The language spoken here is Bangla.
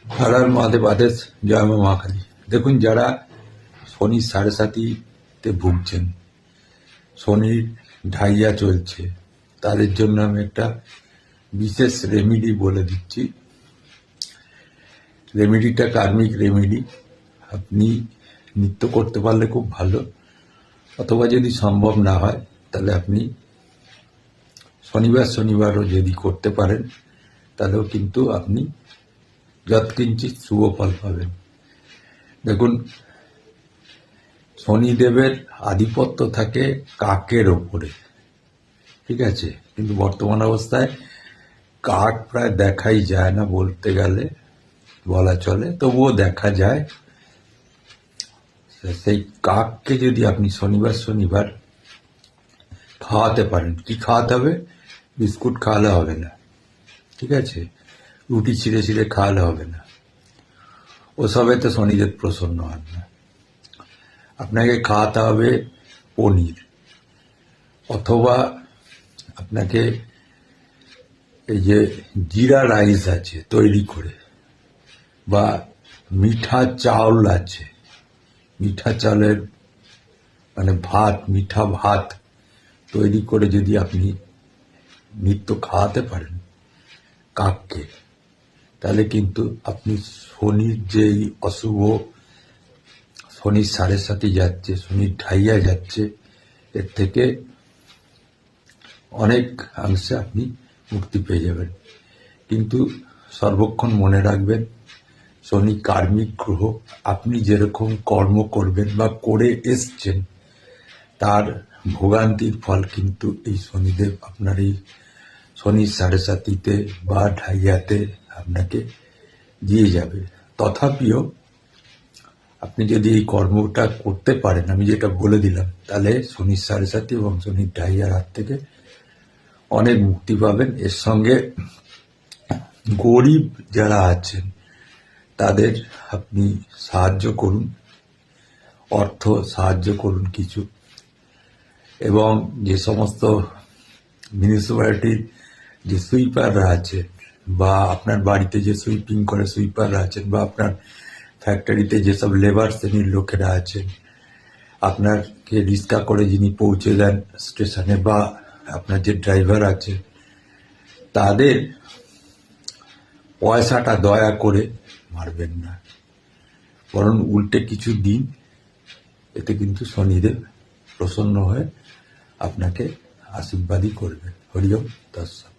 হর হর মহাদেব, আদেশ, জয় মা মহাকালী। দেখুন, যারা শনির সাড়ে সাতিতে ভুগছেন, শনির ঢাইয়া চলছে, তাদের জন্য আমি একটা বিশেষ রেমেডি বলে দিচ্ছি। রেমেডিটা কার্মিক রেমেডি। আপনি নিত্য করতে পারলে খুব ভালো, অথবা যদি সম্ভব না হয় তাহলে আপনি শনিবারও যদি করতে পারেন তাহলেও কিন্তু আপনি যৎকিঞ্চিৎ শুভ ফল পাবেন। দেখুন, শনিদেবের আধিপত্য থাকে কাকের ওপরে, ঠিক আছে? কিন্তু বর্তমান অবস্থায় কাক প্রায় দেখাই যায় না বলতে গেলে, বলা চলে, তবুও দেখা যায়। সেই কাককে যদি আপনি শনিবার খাওয়াতে পারেন, কি খাওয়াতে হবে? বিস্কুট খাওয়ালে হবে না, ঠিক আছে? রুটি ছিঁড়ে ছিঁড়ে খাওয়ালে হবে না, ওসবে তো শনিদেব প্রসন্ন হন না। আপনাকে খাওয়াতে হবে পনির, অথবা আপনাকে এই যে জিরা রাইস আছে তৈরি করে, বা মিঠা চাউল আছে, মিঠা চালের মানে ভাত, মিঠা ভাত তৈরি করে যদি আপনি নিত্য খাওয়াতে পারেন কাককে, তাহলে কিন্তু আপনি শনির যেই অশুভ, শনির সাড়ে সাতি যাচ্ছে, শনির ঢাইয়া যাচ্ছে, এর থেকে অনেক অংশে আপনি মুক্তি পেয়ে যাবেন। কিন্তু সর্বক্ষণ মনে রাখবেন, শনি কার্মিক গ্রহ। আপনি যেরকম কর্ম করবেন বা করে এসছেন, তার ভোগান্তির ফল কিন্তু এই শনিদেব আপনার এই শনির সাড়ে সাতিতে বা ঢাইয়াতে আপনাকে দিয়ে যাবে। তথাপিও আপনি যদি এই কর্মটা করতে পারেন, আমি যেটা বলে দিলাম, তাহলে শনির সাড়ে সাতি এবং শনির ঢাইয়ার হাত থেকে অনেক মুক্তি পাবেন। এর সঙ্গে গরিব যারা আছেন তাদের আপনি সাহায্য করুন, অর্থ সাহায্য করুন কিছু। এবং যে সমস্ত মিউনিসিপ্যালিটির যে সুইপাররা আছেন, বা আপনার বাড়িতে যে সুইপিং করে সুইপাররা আছেন, বা আপনার ফ্যাক্টরিতে যেসব লেবার শ্রেণীর লোকেরা আছেন, আপনাকে রিক্সা করে যিনি পৌঁছে দেন স্টেশনে, বা আপনার যে ড্রাইভার আছে, তাদের পয়সাটা দয়া করে মারবেন না, বরং উল্টে কিছু দিন। এতে কিন্তু শনিদেব প্রসন্ন হয়ে আপনাকে আশীর্বাদই করবেন। হরি ওম তৎসৎ।